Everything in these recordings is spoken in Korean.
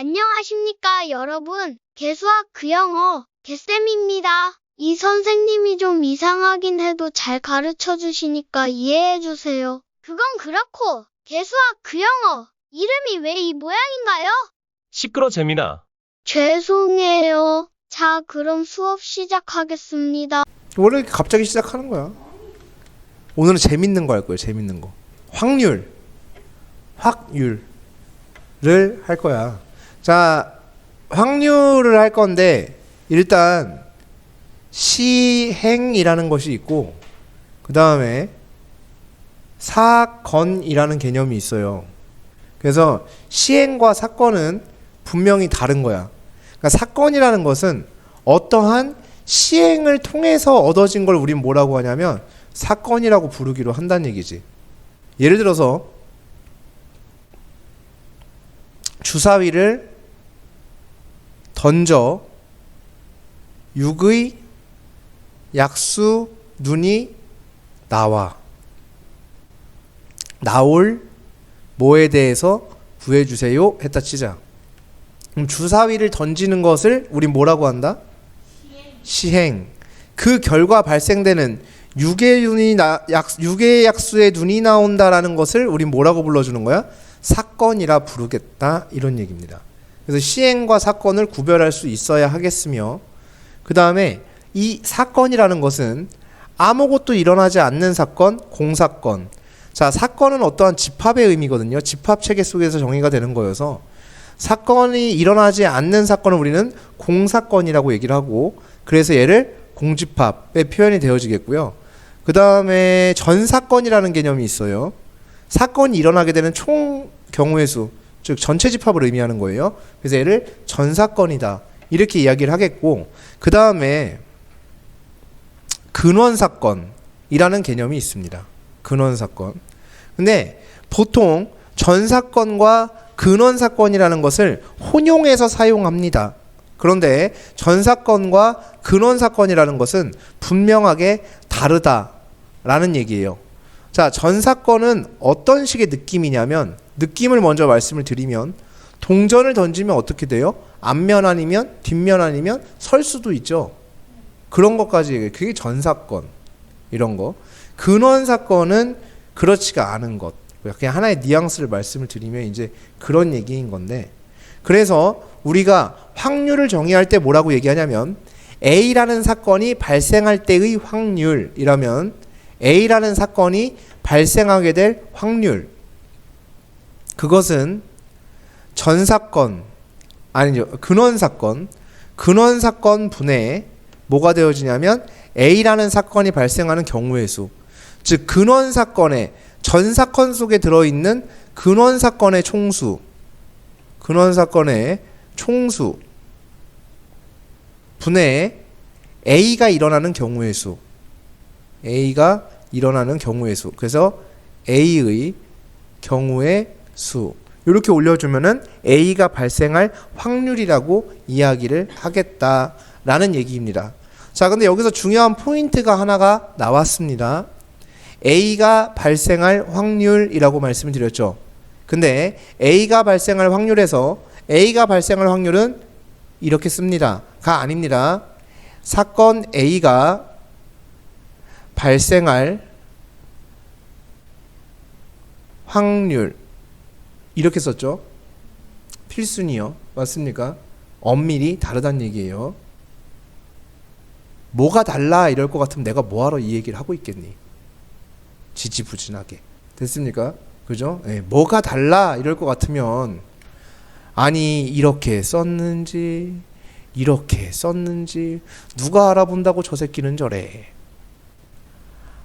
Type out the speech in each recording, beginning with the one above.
안녕하십니까 여러분. 개수학 그영어 개쌤입니다. 이 선생님이 좀 이상하긴 해도 잘 가르쳐 주시니까 이해해 주세요. 그건 그렇고 개수학 그영어 이름이 왜 이 모양인가요? 시끄러 재민아. 죄송해요. 자, 그럼 수업 시작하겠습니다. 원래 이렇게 갑자기 시작하는 거야. 오늘은 재밌는 거 할 거예요. 재밌는 거. 확률을 할 거야. 자, 확률을 할 건데 일단 시행이라는 것이 있고 그 다음에 사건이라는 개념이 있어요. 그래서 시행과 사건은 분명히 다른 거야. 그러니까 사건이라는 것은 어떠한 시행을 통해서 얻어진 걸 우린 뭐라고 하냐면 사건이라고 부르기로 한다는 얘기지. 예를 들어서 주사위를 던져 6의 약수 눈이 나올 뭐에 대해서 구해주세요 했다 치자. 그럼 주사위를 던지는 것을 우린 뭐라고 한다? 시행. 그 결과 발생되는 6의 약수의 눈이 나온다라는 것을 우린 뭐라고 불러주는 거야? 사건이라 부르겠다, 이런 얘기입니다. 그래서 시행과 사건을 구별할 수 있어야 하겠으며, 그 다음에 이 사건이라는 것은 아무것도 일어나지 않는 사건, 공사건. 자, 사건은 어떠한 집합의 의미거든요. 집합 체계 속에서 정의가 되는 거여서 사건이 일어나지 않는 사건을 우리는 공사건이라고 얘기를 하고, 그래서 얘를 공집합의 표현이 되어지겠고요. 그 다음에 전사건이라는 개념이 있어요. 사건이 일어나게 되는 총 경우의 수, 즉 전체 집합을 의미하는 거예요. 그래서 얘를 전사건이다, 이렇게 이야기를 하겠고, 그 다음에 근원사건이라는 개념이 있습니다. 근원사건. 근데 보통 전사건과 근원사건이라는 것을 혼용해서 사용합니다. 그런데 전사건과 근원사건이라는 것은 분명하게 다르다라는 얘기예요. 자, 전사건은 어떤 식의 느낌이냐면, 느낌을 먼저 말씀을 드리면, 동전을 던지면 어떻게 돼요? 앞면 아니면 뒷면 아니면 설 수도 있죠. 그런 것까지 얘기해요. 그게 전사건, 이런 거. 근원사건은 그렇지가 않은 것. 그냥 하나의 뉘앙스를 말씀을 드리면 이제 그런 얘기인 건데, 그래서 우리가 확률을 정의할 때 뭐라고 얘기하냐면, A라는 사건이 발생할 때의 확률이라면 A라는 사건이 발생하게 될 확률, 그것은 전사건, 아니죠, 근원사건 분의 뭐가 되어지냐면 A라는 사건이 발생하는 경우의 수, 즉 근원사건의 전사건 속에 들어있는 근원사건의 총수 분의 A가 일어나는 경우의 수, 그래서 A의 경우의 수, 이렇게 올려주면은 A가 발생할 확률이라고 이야기를 하겠다라는 얘기입니다. 자, 근데 여기서 중요한 포인트가 하나가 나왔습니다. A가 발생할 확률이라고 말씀을 드렸죠. 근데 A가 발생할 확률에서 A가 발생할 확률은 이렇게 씁니다. 가 아닙니다. 사건 A가 발생할 확률, 이렇게 썼죠. 필순이요. 맞습니까? 엄밀히 다르다는 얘기예요. 뭐가 달라 이럴 것 같으면 내가 뭐하러 이 얘기를 하고 있겠니? 지지부진하게. 됐습니까? 그죠? 네, 뭐가 달라 이럴 것 같으면, 아니 이렇게 썼는지 누가 알아본다고 저 새끼는 저래.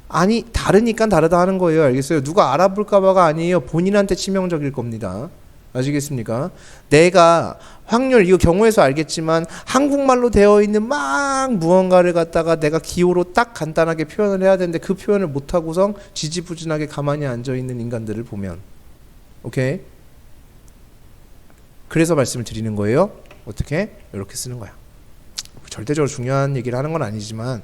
아니 다르니까 다르다 하는 거예요. 알겠어요? 누가 알아볼까봐가 아니에요. 본인한테 치명적일 겁니다. 아시겠습니까? 내가 확률, 이거 경우에서 알겠지만 한국말로 되어 있는 막 무언가를 갖다가 내가 기호로 딱 간단하게 표현을 해야 되는데 그 표현을 못하고선 지지부진하게 가만히 앉아있는 인간들을 보면, 오케이? 그래서 말씀을 드리는 거예요. 어떻게? 이렇게 쓰는 거야. 절대적으로 중요한 얘기를 하는 건 아니지만,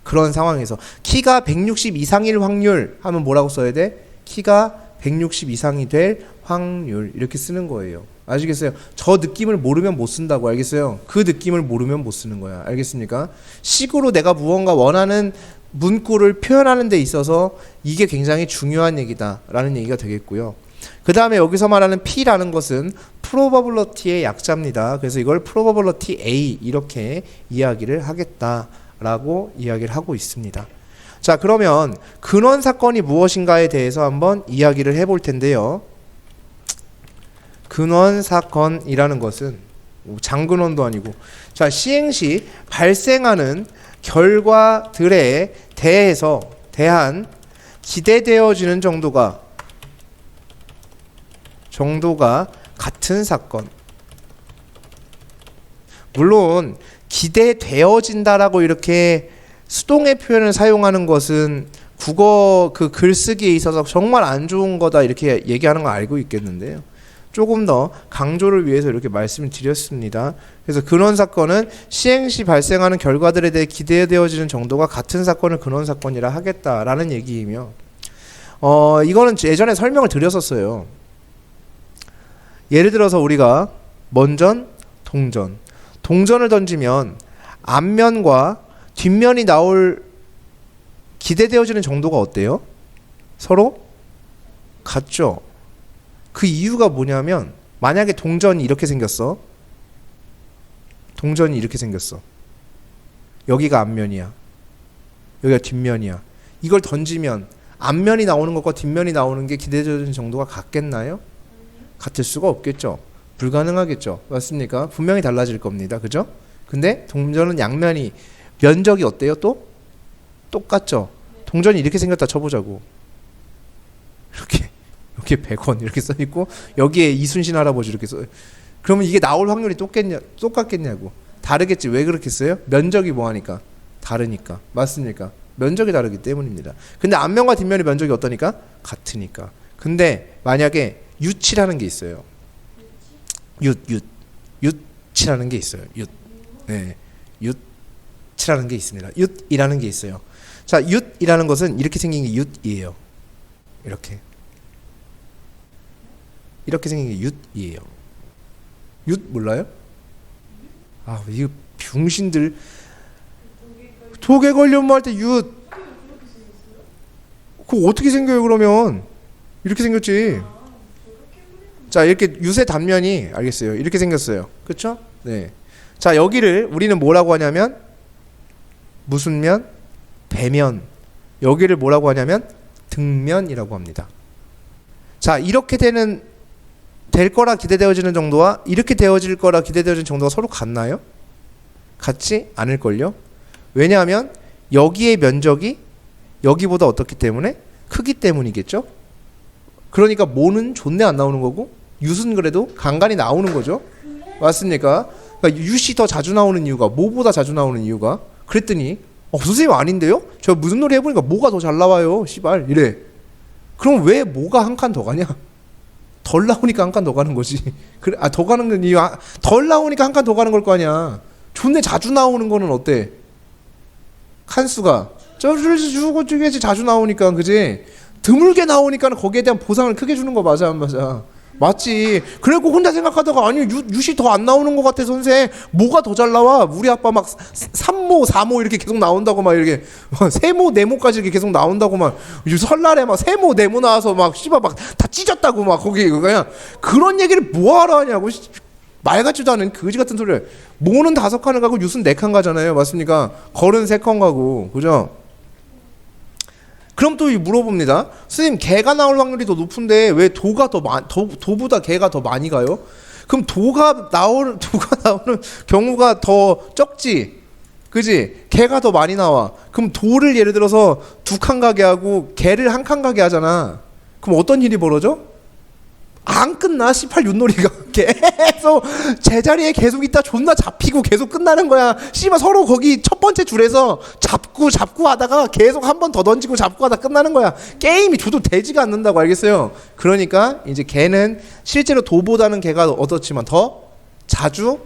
그런 상황에서 키가 160 이상일 확률 하면 뭐라고 써야 돼? 키가 160 이상이 될 확률, 이렇게 쓰는 거예요. 아시겠어요? 저 느낌을 모르면 못 쓴다고. 알겠어요? 그 느낌을 모르면 못 쓰는 거야. 알겠습니까? 식으로 내가 무언가 원하는 문구를 표현하는 데 있어서 이게 굉장히 중요한 얘기다라는 얘기가 되겠고요. 그 다음에 여기서 말하는 P라는 것은 probability의 약자입니다. 그래서 이걸 probability A 이렇게 이야기를 하겠다라고 이야기를 하고 있습니다. 자, 그러면 근원 사건이 무엇인가에 대해서 한번 이야기를 해볼 텐데요. 근원 사건이라는 것은 장근원도 아니고, 자, 시행 시 발생하는 결과들에 대한 기대되어지는 정도가 같은 사건. 물론 기대되어진다라고 이렇게 수동의 표현을 사용하는 것은 국어 그 글쓰기에 있어서 정말 안 좋은 거다 이렇게 얘기하는 거 알고 있겠는데요. 조금 더 강조를 위해서 이렇게 말씀을 드렸습니다. 그래서 근원 사건은 시행 시 발생하는 결과들에 대해 기대되어지는 정도가 같은 사건을 근원 사건이라 하겠다라는 얘기이며, 이거는 예전에 설명을 드렸었어요. 예를 들어서 우리가 먼전, 동전을 던지면 앞면과 뒷면이 나올 기대되어지는 정도가 어때요? 서로 같죠? 그 이유가 뭐냐면, 만약에 동전이 이렇게 생겼어. 여기가 앞면이야. 여기가 뒷면이야. 이걸 던지면 앞면이 나오는 것과 뒷면이 나오는 게 기대되어지는 정도가 같겠나요? 같을 수가 없겠죠. 불가능하겠죠. 맞습니까? 분명히 달라질 겁니다. 그죠? 근데 동전은 양면이 면적이 어때요? 또? 똑같죠. 동전이 이렇게 생겼다 쳐보자고. 이렇게 100원 이렇게 써있고 여기에 이순신 할아버지 이렇게 써. 그러면 이게 나올 확률이 똑같겠냐고. 다르겠지. 왜 그렇게 써요? 면적이 뭐하니까? 다르니까. 맞습니까? 면적이 다르기 때문입니다. 근데 앞면과 뒷면의 면적이 어떠니까? 같으니까. 근데 만약에 윕이라는 게 있어요. 윕이라는 게 있어요. 네. 윕이라는 게 있습니다. 윕이라는 게 있어요. 자, 윕이라는 것은 이렇게 생긴 게 윕이에요. 이렇게 생긴 게 윕이에요. 윕 몰라요? 아, 이거 병신들 독에 걸리면 할 때 윕. 그거 어떻게 생겨요 그러면? 이렇게 생겼지. 자, 이렇게 윕의 단면이 알겠어요. 이렇게 생겼어요. 그렇죠? 네. 자, 여기를 우리는 뭐라고 하냐면 무슨 면? 배면. 여기를 뭐라고 하냐면 등면이라고 합니다. 자, 이렇게 될 거라 기대되어지는 정도와 이렇게 되어질 거라 기대되어지는 정도가 서로 같나요? 같지 않을걸요? 왜냐하면 여기의 면적이 여기보다 어떻기 때문에? 크기 때문이겠죠? 그러니까 모는 존내 안 나오는 거고 윕은 그래도 간간히 나오는 거죠. 맞습니까? 그러니까 윕이 더 자주 나오는 이유가, 모보다 자주 나오는 이유가, 그랬더니 선생님 아닌데요? 저 무슨 놀이 해보니까 모가 더 잘 나와요. 씨발 이래. 그럼 왜 모가 한 칸 더 가냐? 덜 나오니까 한 칸 더 가는 거지. 그래, 더 가는 이유, 덜 나오니까 한 칸 더 가는 걸 거 아니야. 존내 자주 나오는 거는 어때? 칸수가 저주고 주겠지. 자주 나오니까. 그지? 드물게 나오니까 거기에 대한 보상을 크게 주는 거 맞아 안 맞아? 맞지. 그래고 혼자 생각하다가 아니 윕이 더 안 나오는 것 같아 선생. 뭐가 더 잘 나와? 우리 아빠 막 3모 4모 이렇게 계속 나온다고 막 이렇게 3모 4모까지 이렇게 계속 나온다고 막 설날에 막 3모 4모 나와서 막 씨발 막 다 찢었다고 막 거기 그냥 그런 얘기를 뭐하러 하냐고. 말 같지도 않은 거지 같은 소리를. 모는 5칸을 가고 윕은 4칸 가잖아요. 맞습니까? 걸은 3칸 가고. 그죠? 그럼 또 물어봅니다. 선생님, 개가 나올 확률이 더 높은데 왜 도보다 개가 더 많이 가요? 그럼 도가 나오는 경우가 더 적지, 그지? 개가 더 많이 나와. 그럼 도를 예를 들어서 2칸 가게 하고 개를 1칸 가게 하잖아. 그럼 어떤 일이 벌어져? 안 끝나. 18 윷놀이가 계속 제자리에 계속 있다 존나 잡히고 계속 끝나는 거야. 씨발 서로 거기 첫 번째 줄에서 잡고 하다가 계속 한 번 더 던지고 잡고 하다 끝나는 거야. 게임이 줘도 되지가 않는다고. 알겠어요? 그러니까 이제 개는 실제로 도보다는 개가 얻었지만 더 자주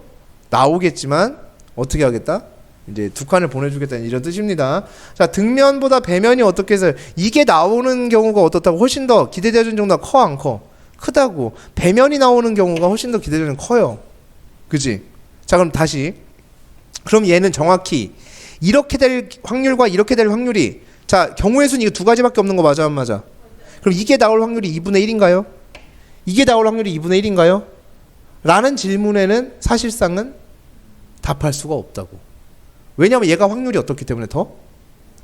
나오겠지만 어떻게 하겠다? 이제 2칸을 보내주겠다는 이런 뜻입니다. 자, 등면보다 배면이 어떻게 해서 이게 나오는 경우가 어떻다고? 훨씬 더 기대되어지는 정도가 커 안 커? 크다고. 배면이 나오는 경우가 훨씬 더 기대되는 커요. 그지? 자, 그럼 다시. 그럼 얘는 정확히 이렇게 될 확률과 이렇게 될 확률이, 자, 경우의 수는 이거 두 가지밖에 없는 거 맞아, 안 맞아? 그럼 이게 나올 확률이 2분의 1인가요? 이게 나올 확률이 2분의 1인가요? 라는 질문에는 사실상은 답할 수가 없다고. 왜냐하면 얘가 확률이 어떻기 때문에 더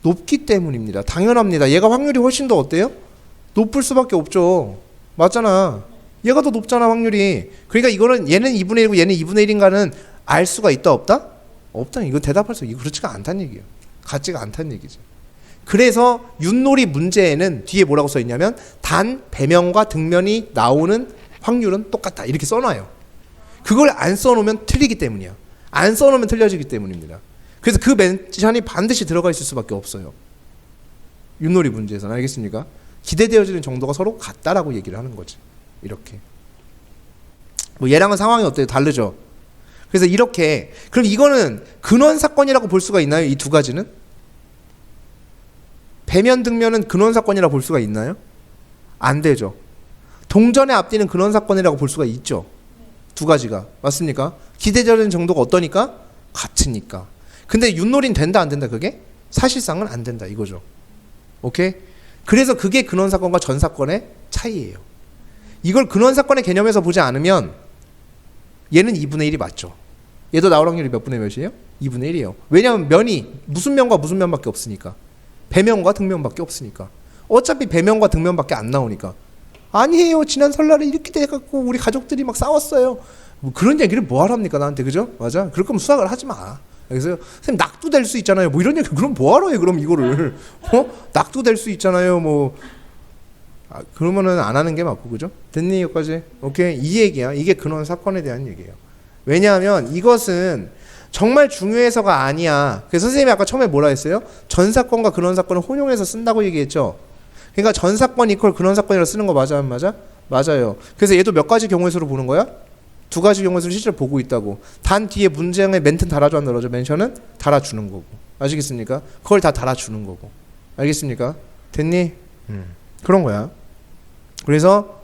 높기 때문입니다. 당연합니다. 얘가 확률이 훨씬 더 어때요? 높을 수밖에 없죠. 맞잖아. 얘가 더 높잖아, 확률이. 그러니까 이거는 얘는 2분의 1이고 얘는 2분의 1인가는 알 수가 있다, 없다? 없다. 이거 대답할 수, 이거 그렇지가 않다는 얘기예요. 같지가 않다는 얘기죠. 그래서 윷놀이 문제에는 뒤에 뭐라고 써 있냐면 단 배면과 등면이 나오는 확률은 똑같다, 이렇게 써놔요. 그걸 안 써놓으면 틀리기 때문이야. 안 써놓으면 틀려지기 때문입니다. 그래서 그 멘션이 반드시 들어가 있을 수밖에 없어요. 윷놀이 문제에서는. 알겠습니까? 기대되어지는 정도가 서로 같다라고 얘기를 하는 거지. 이렇게. 뭐 얘랑은 상황이 어때요? 다르죠. 그래서 이렇게, 그럼 이거는 근원 사건이라고 볼 수가 있나요? 이 두 가지는? 배면 등면은 근원 사건이라고 볼 수가 있나요? 안 되죠. 동전의 앞뒤는 근원 사건이라고 볼 수가 있죠. 두 가지가. 맞습니까? 기대되는 정도가 어떠니까? 같으니까. 근데 윷놀이는 된다, 안 된다, 그게? 사실상은 안 된다, 이거죠. 오케이? 그래서 그게 근원 사건과 전 사건의 차이예요. 이걸 근원 사건의 개념에서 보지 않으면 얘는 2분의 1이 맞죠. 얘도 나올 확률이 몇 분의 몇이에요? 2분의 1이에요. 왜냐하면 면이 무슨 면과 무슨 면밖에 없으니까. 배면과 등면밖에 없으니까. 어차피 배면과 등면밖에 안 나오니까. 아니에요. 지난 설날에 이렇게 돼갖고 우리 가족들이 막 싸웠어요. 뭐 그런 얘기를 뭐하러 합니까, 나한테. 그죠? 맞아? 그럴 거면 수학을 하지 마. 그래서 선생님 낙도 될 수 있잖아요. 뭐 이런 얘기 그럼 뭐하러 해, 그럼 이거를. 낙도 될 수 있잖아요. 뭐 그러면은 안 하는 게 맞고. 그죠? 됐니, 여기까지? 오케이. 이 얘기야. 이게 근원 사건에 대한 얘기예요. 왜냐하면 이것은 정말 중요해서가 아니야. 그래서 선생님이 아까 처음에 뭐라 했어요? 전 사건과 근원 사건을 혼용해서 쓴다고 얘기했죠. 그러니까 전 사건 이퀄 근원 사건이라고 쓰는 거 맞아, 안 맞아? 맞아요. 그래서 얘도 몇 가지 경우의 수로 보는 거야? 두 가지 경우의 수를 실제로 보고 있다고. 단 뒤에 문장에 멘트는 달아줘, 안 달아줘? 멘션은 달아주는 거고. 아시겠습니까? 그걸 다 달아주는 거고. 알겠습니까? 됐니? 그런 거야. 그래서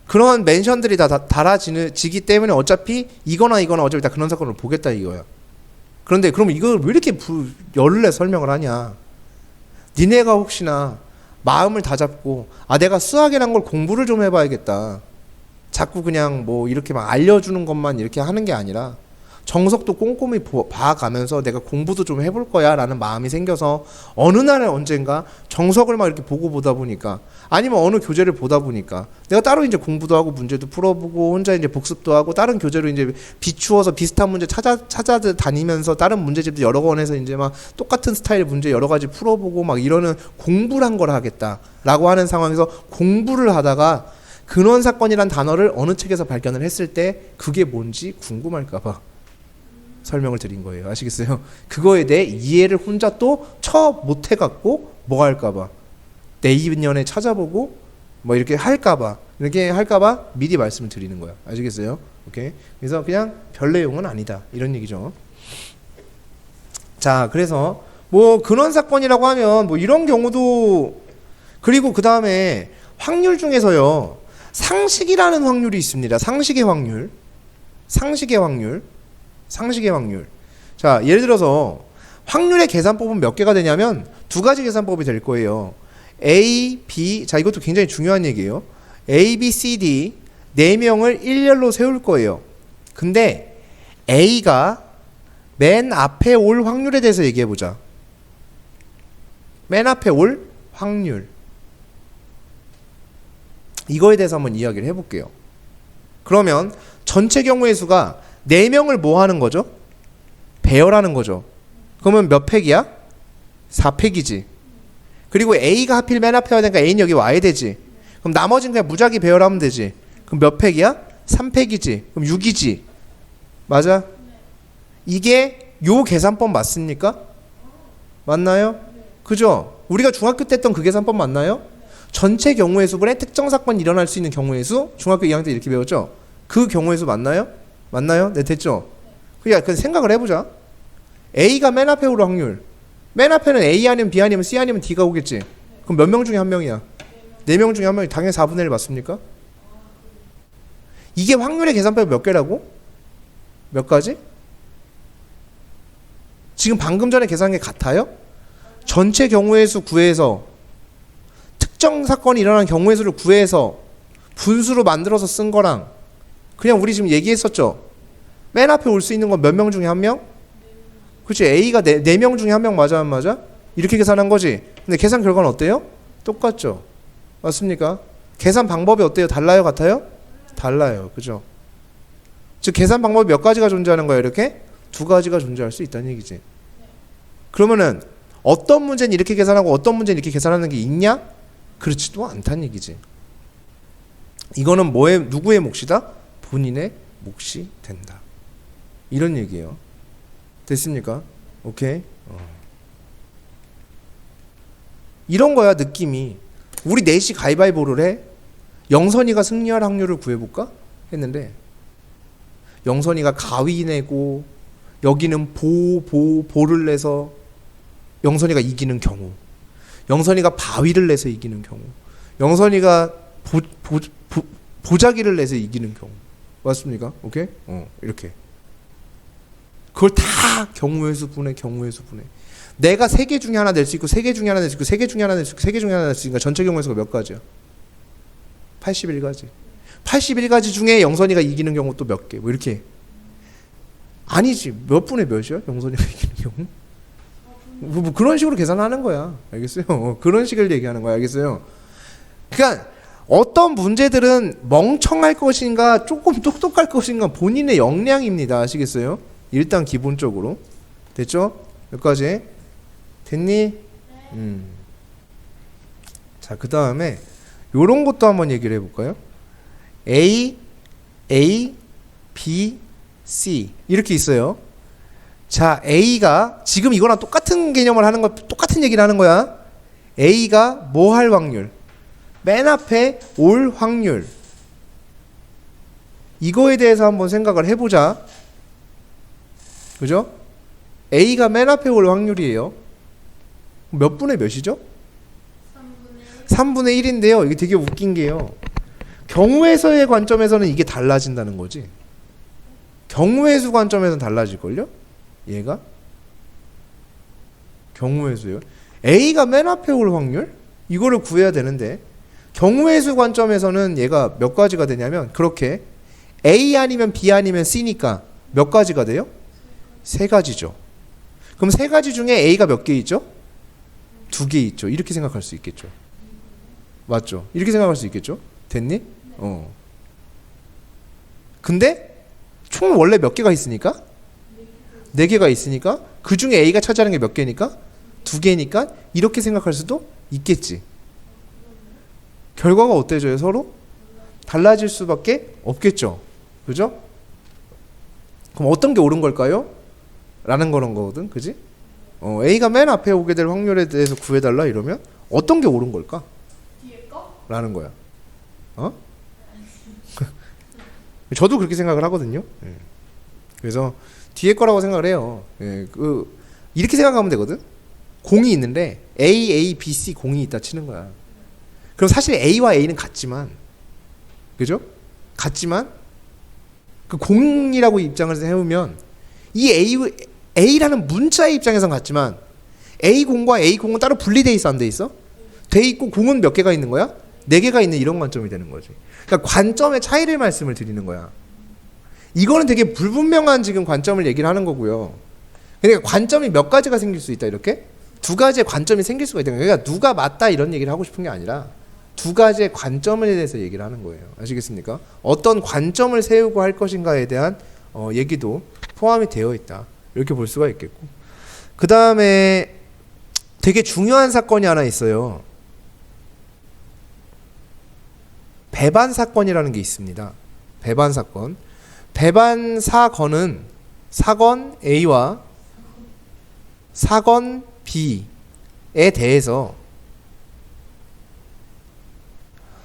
그런 멘션들이 다 달아지기 때문에 어차피 이거나 어차피 다 근원 사건을 보겠다, 이거야. 그런데 그럼 이걸 왜 이렇게 열을 내 설명을 하냐? 니네가 혹시나 마음을 다잡고 내가 수학이란 걸 공부를 좀 해봐야겠다. 자꾸 그냥 뭐 이렇게 막 알려주는 것만 이렇게 하는 게 아니라 정석도 꼼꼼히 봐가면서 내가 공부도 좀 해볼 거야 라는 마음이 생겨서 어느 날에 언젠가 정석을 막 이렇게 보다 보니까, 아니면 어느 교재를 보다 보니까 내가 따로 이제 공부도 하고 문제도 풀어보고 혼자 이제 복습도 하고 다른 교재로 이제 비추어서 비슷한 문제 찾아 다니면서 다른 문제집도 여러 권 해서 이제 막 똑같은 스타일 문제 여러 가지 풀어보고 막 이러는 공부를 한 걸 하겠다라고 하는 상황에서 공부를 하다가 근원 사건이란 단어를 어느 책에서 발견을 했을 때 그게 뭔지 궁금할까 봐 설명을 드린 거예요. 아시겠어요? 그거에 대해 이해를 혼자 또 못 해갖고 뭐 할까봐 내년에 찾아보고 뭐 이렇게 할까봐 미리 말씀을 드리는 거예요. 아시겠어요? 오케이. 그래서 그냥 별 내용은 아니다, 이런 얘기죠. 자, 그래서 뭐 근원 사건이라고 하면 뭐 이런 경우도, 그리고 그 다음에 확률 중에서요, 상식이라는 확률이 있습니다. 상식의 확률. 자, 예를 들어서 확률의 계산법은 몇 개가 되냐면 두 가지 계산법이 될 거예요. A, B, 자, 이것도 굉장히 중요한 얘기예요. A, B, C, D 4명을 일렬로 세울 거예요. 근데 A가 맨 앞에 올 확률에 대해서 얘기해 보자. 맨 앞에 올 확률. 이거에 대해서 한번 이야기를 해볼게요. 그러면 전체 경우의 수가 4명을 뭐 하는 거죠? 배열하는 거죠. 그러면 몇 팩이야? 4팩이지. 그리고 A가 하필 맨 앞에 와야 되니까 A는 여기 와야 되지. 그럼 나머지는 그냥 무작위 배열하면 되지. 그럼 몇 팩이야? 3팩이지. 그럼 6이지. 맞아? 이게 요 계산법 맞습니까? 맞나요? 그죠? 우리가 중학교 때 했던 그 계산법 맞나요? 전체 경우의 수분에 특정 사건이 일어날 수 있는 경우의 수, 중학교 2학년 때 이렇게 배웠죠? 그 경우의 수 맞나요? 맞나요? 네, 됐죠? 그냥 생각을 해보자. A가 맨 앞에 올 확률. 맨 앞에는 A 아니면 B 아니면 C 아니면 D가 오겠지. 그럼 몇 명 중에 한 명이야? 4명 중에 한 명이 당연히 4분의 1 맞습니까? 이게 확률의 계산법이 몇 개라고? 몇 가지? 지금 방금 전에 계산한 게 같아요? 전체 경우의 수 구해서 특정 사건이 일어난 경우의 수를 구해서 분수로 만들어서 쓴 거랑 그냥 우리 지금 얘기했었죠? 맨 앞에 올 수 있는 건 몇 명 중에 한 명? 그치, A가 4명 중에 한 명 맞아 안 맞아? 이렇게 계산한 거지. 근데 계산 결과는 어때요? 똑같죠? 맞습니까? 계산 방법이 어때요? 달라요? 같아요? 달라요. 그죠? 즉 계산 방법이 몇 가지가 존재하는 거예요? 이렇게? 2가지가 존재할 수 있다는 얘기지. 그러면은 어떤 문제는 이렇게 계산하고 어떤 문제는 이렇게 계산하는 게 있냐? 그렇지도 않다는 얘기지. 이거는 누구의 몫이다? 본인의 몫이 된다. 이런 얘기예요. 됐습니까? 오케이? 이런 거야 느낌이. 우리 넷이 가위바위보를 해. 영선이가 승리할 확률을 구해볼까? 했는데 영선이가 가위 내고 여기는 보를 내서 영선이가 이기는 경우, 영선이가 바위를 내서 이기는 경우, 영선이가 보자기를 내서 이기는 경우. 맞습니까? 오케이? 이렇게. 그걸 다 경우의 수 분해. 내가 3개 중에 하나 낼 수 있고 3개 중에 하나 낼 수 있고 3개 중에 하나 낼 수 있고 3개 중에 하나 낼 수 있으니까 전체 경우의 수가 몇 가지야? 81가지. 81가지 중에 영선이가 이기는 경우 또 몇 개? 뭐 이렇게. 아니지. 몇 분의 몇이야? 영선이가 이기는 경우? 뭐 그런 식으로 계산하는 거야. 알겠어요? 그런 식을 얘기하는 거야. 알겠어요? 그러니까 어떤 문제들은 멍청할 것인가 조금 똑똑할 것인가 본인의 역량입니다. 아시겠어요? 일단 기본적으로. 됐죠? 여기까지. 됐니? 자, 그 다음에 요런 것도 한번 얘기를 해볼까요? A, B, C 이렇게 있어요. 자, A가 지금 이거랑 똑같은 개념을 하는 거, 똑같은 얘기를 하는 거야. A가 뭐 할 확률? 맨 앞에 올 확률. 이거에 대해서 한번 생각을 해보자. 그죠? A가 맨 앞에 올 확률이에요. 몇 분의 몇이죠? 3분의 1인데요. 이게 되게 웃긴 게요. 경우의 수의 관점에서는 이게 달라진다는 거지. 경우의 수 관점에서는 달라질걸요? 얘가? 경우의 수요. A가 맨 앞에 올 확률? 이거를 구해야 되는데 경우의 수 관점에서는 얘가 몇 가지가 되냐면 그렇게 A 아니면 B 아니면 C니까 몇 가지가 돼요? 3가지죠. 그럼 3가지 중에 A가 몇 개 있죠? 2개 있죠. 이렇게 생각할 수 있겠죠. 맞죠? 이렇게 생각할 수 있겠죠? 됐니? 근데 총 원래 몇 개가 있으니까? 4개가 있으니까 그 중에 A가 차지하는 게 몇 개니까? 2개니까 이렇게 생각할 수도 있겠지. 결과가 어때져요? 서로? 달라질 수밖에 없겠죠. 그죠? 그럼 어떤 게 옳은 걸까요? 라는 거거든. 그지? A가 맨 앞에 오게 될 확률에 대해서 구해달라 이러면 어떤 게 옳은 걸까? 뒤에 거? 라는 거야. 저도 그렇게 생각을 하거든요. 그래서 뒤에 거라고 생각을 해요. 이렇게 생각하면 되거든. 공이 있는데 A, B, C 공이 있다 치는 거야. 그럼 사실 A와 A는 같지만, 그죠? 같지만 그 공이라고 입장을 해보면 이 A라는 문자의 입장에선 같지만 A 공과 A 공은 따로 분리돼 있어 안 돼 있어? 돼 있고 공은 몇 개가 있는 거야? 4개가 있는 이런 관점이 되는 거지. 그러니까 관점의 차이를 말씀을 드리는 거야. 이거는 되게 불분명한 지금 관점을 얘기를 하는 거고요. 그러니까 관점이 몇 가지가 생길 수 있다 이렇게? 2가지의 관점이 생길 수가 있다. 그러니까 누가 맞다 이런 얘기를 하고 싶은 게 아니라 2가지의 관점에 대해서 얘기를 하는 거예요. 아시겠습니까? 어떤 관점을 세우고 할 것인가에 대한 얘기도 포함이 되어 있다. 이렇게 볼 수가 있겠고. 그 다음에 되게 중요한 사건이 하나 있어요. 배반 사건이라는 게 있습니다. 배반 사건. 배반 사건은 사건 A와 사건 B에 대해서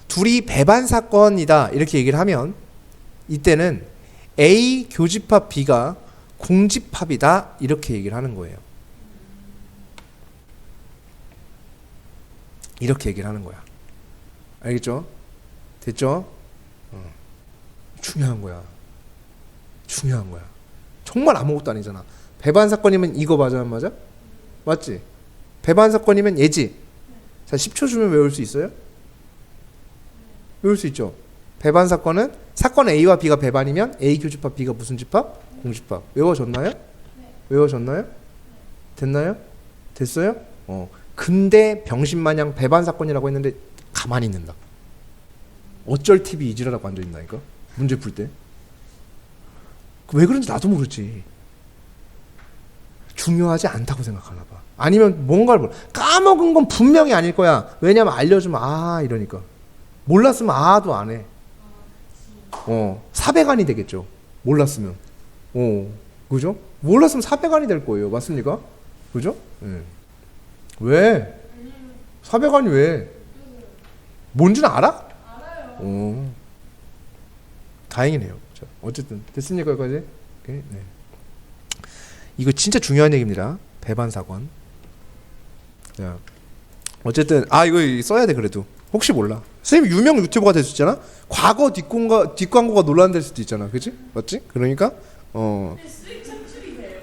둘이 배반 사건이다 이렇게 얘기를 하면 이때는 A 교집합 B가 공집합이다 이렇게 얘기를 하는 거예요. 이렇게 얘기를 하는 거야. 알겠죠? 됐죠? 중요한 거야. 중요한 거야. 정말 아무것도 아니잖아. 배반 사건이면 이거 맞아 안 맞아? 맞지? 배반 사건이면 얘지. 자, 10초 주면 외울 수 있어요? 외울 수 있죠. 배반 사건은 사건 A와 B가 배반이면 A 교집합 B가 무슨 집합? 공집합. 외워졌나요? 외워졌나요? 됐나요? 됐어요? 근데 병신마냥 배반 사건이라고 했는데 가만히 있는다. 어쩔 TV 이지라라고 앉아있나니까 문제 풀 때. 왜 그런지 나도 모르지. 중요하지 않다고 생각하나 봐. 아니면 뭔가를 까먹은 건 분명히 아닐 거야. 왜냐면 알려주면 아 이러니까. 몰랐으면 아도 안 해. 사백안이 되겠죠. 몰랐으면. 그죠? 몰랐으면 사백안이 될 거예요. 맞습니까? 그죠? 네. 왜? 사백안이 왜? 뭔지는 알아? 알아요. 다행이네요. 자, 어쨌든 됐습니까 여기까지? 네. 이거 진짜 중요한 얘기입니다. 배반 사건. 자, 어쨌든 이거 써야 돼 그래도. 혹시 몰라. 선생님 유명 유튜버가 될 수 있잖아. 과거 뒷광고가 논란될 수도 있잖아. 그치? 맞지? 그러니까 수익 창출이 돼요?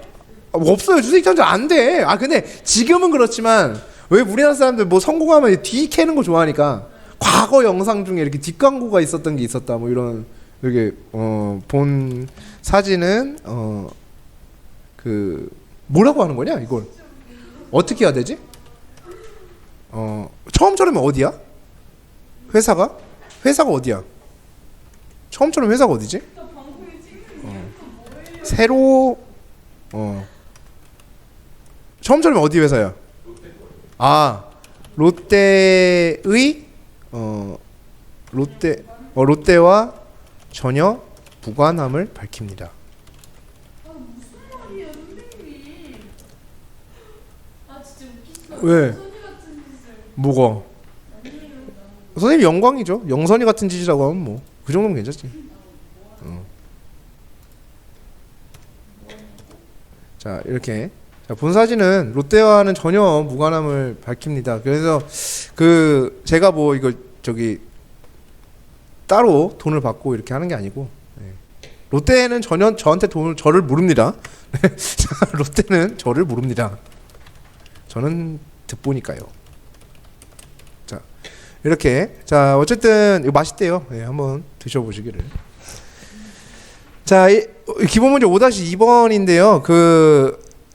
없어요. 수익 창출 안 돼. 근데 지금은 그렇지만 왜 우리나라 사람들 뭐 성공하면 뒤 캐는 거 좋아하니까 과거 영상 중에 이렇게 뒷광고가 있었던 게 있었다. 뭐 이런 이렇게 본 사진은 그 뭐라고 하는 거냐 이걸 어떻게 해야 되지? 처음처럼 어디야? 회사가 어디야? 처음처럼 회사가 어디지? 새로 처음처럼 어디 회사야? 롯데의 롯데와 전혀 무관함을 밝힙니다. 무슨 말이에요, 선생님? 진짜 웃기시다. 왜? 영선이 같은 짓을. 뭐가? 선생님 영광이죠. 영선이 같은 짓이라고 하면 뭐 그 정도면 괜찮지. 자 이렇게 본 사진은 롯데와는 전혀 무관함을 밝힙니다. 그래서 제가 뭐 이거 따로 돈을 받고 이렇게 하는 게 아니고 롯데는 전혀 저한테 저를 모릅니다. 롯데는 저를 모릅니다. 저는 득보니까요. 자 이렇게 자 어쨌든 이거 맛있대요. 한번 드셔보시기를. 자 기본 문제 5-2번인데요.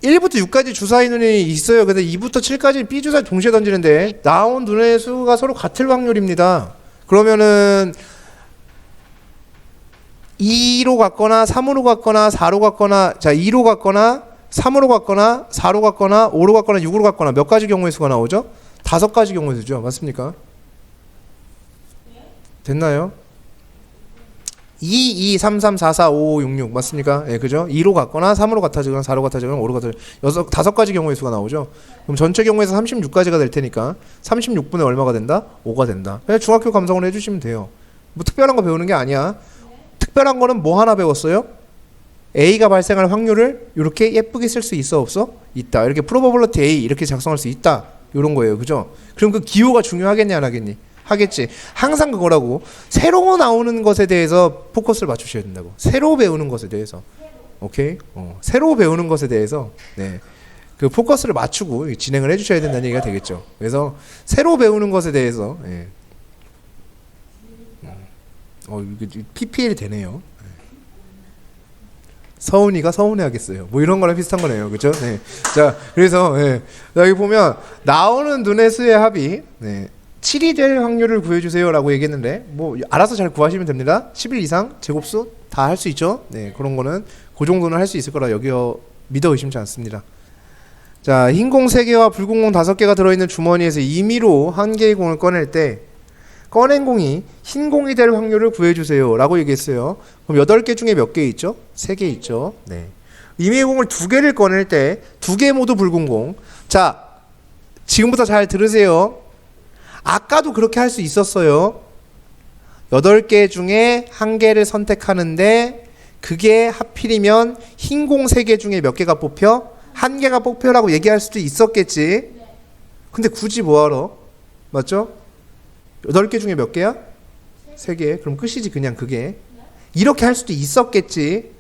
1부터 6까지 주사 인원이 있어요. 근데 2부터 7까지 B 주사 동시에 던지는데 나온 눈의 수가 서로 같을 확률입니다. 그러면은 2로 갔거나 3으로 갔거나 4로 갔거나 2로 갔거나 3으로 갔거나 4로 갔거나 5로 갔거나 6으로 갔거나 몇 가지 경우의 수가 나오죠? 5가지 경우의 수죠. 맞습니까? 됐나요? 2, 2, 3, 3, 4, 4, 5, 5, 6, 6 맞습니까? 그죠? 2로 갔거나 3으로 같아지거나 4로 같아지거나 5로 같아지거나 5가지 경우의 수가 나오죠. 그럼 전체 경우에서 36가지가 될 테니까 36분의 얼마가 된다? 5가 된다. 그냥 중학교 감성으로 해주시면 돼요. 뭐 특별한 거 배우는 게 아니야. 특별한 거는 뭐 하나 배웠어요? A가 발생할 확률을 이렇게 예쁘게 쓸 수 있어 없어? 있다. 이렇게 프로버블러티 A 이렇게 작성할 수 있다. 이런 거예요. 그죠? 그럼 그 기호가 중요하겠냐 안 하겠니? 하겠지. 항상 그거라고. 새로 나오는 것에 대해서 포커스를 맞추셔야 된다고. 새로 배우는 것에 대해서. 오케이? 새로 배우는 것에 대해서 그 포커스를 맞추고 진행을 해주셔야 된다는 얘기가 되겠죠. 그래서 새로 배우는 것에 대해서 이게 PPL이 되네요. 서운이가 서운해하겠어요. 뭐 이런 거랑 비슷한 거네요. 그렇죠? 네. 자, 그래서 여기 보면 나오는 눈의 수의 합이 7이 될 확률을 구해주세요라고 얘기했는데 뭐 알아서 잘 구하시면 됩니다. 11 이상 제곱수 다 할 수 있죠. 그런 거는 그 정도는 할 수 있을 거라 믿어 의심치 않습니다. 자, 흰 공 3개와 붉은 공 5개가 들어있는 주머니에서 임의로 한 개의 공을 꺼낼 때 꺼낸 공이 흰 공이 될 확률을 구해주세요 라고 얘기했어요. 그럼 8개 중에 몇 개 있죠? 3개 있죠. 임의의 공을 2개를 꺼낼 때 2개 모두 붉은 공. 자, 지금부터 잘 들으세요. 아까도 그렇게 할 수 있었어요. 8개 중에 1개를 선택하는데 그게 하필이면 흰 공 3개 중에 몇 개가 뽑혀? 1개가 뽑혀라고 얘기할 수도 있었겠지. 근데 굳이 뭐하러? 맞죠? 8개 중에 몇 개야? 3개. 그럼 끝이지 그냥 그게. 이렇게 할 수도 있었겠지.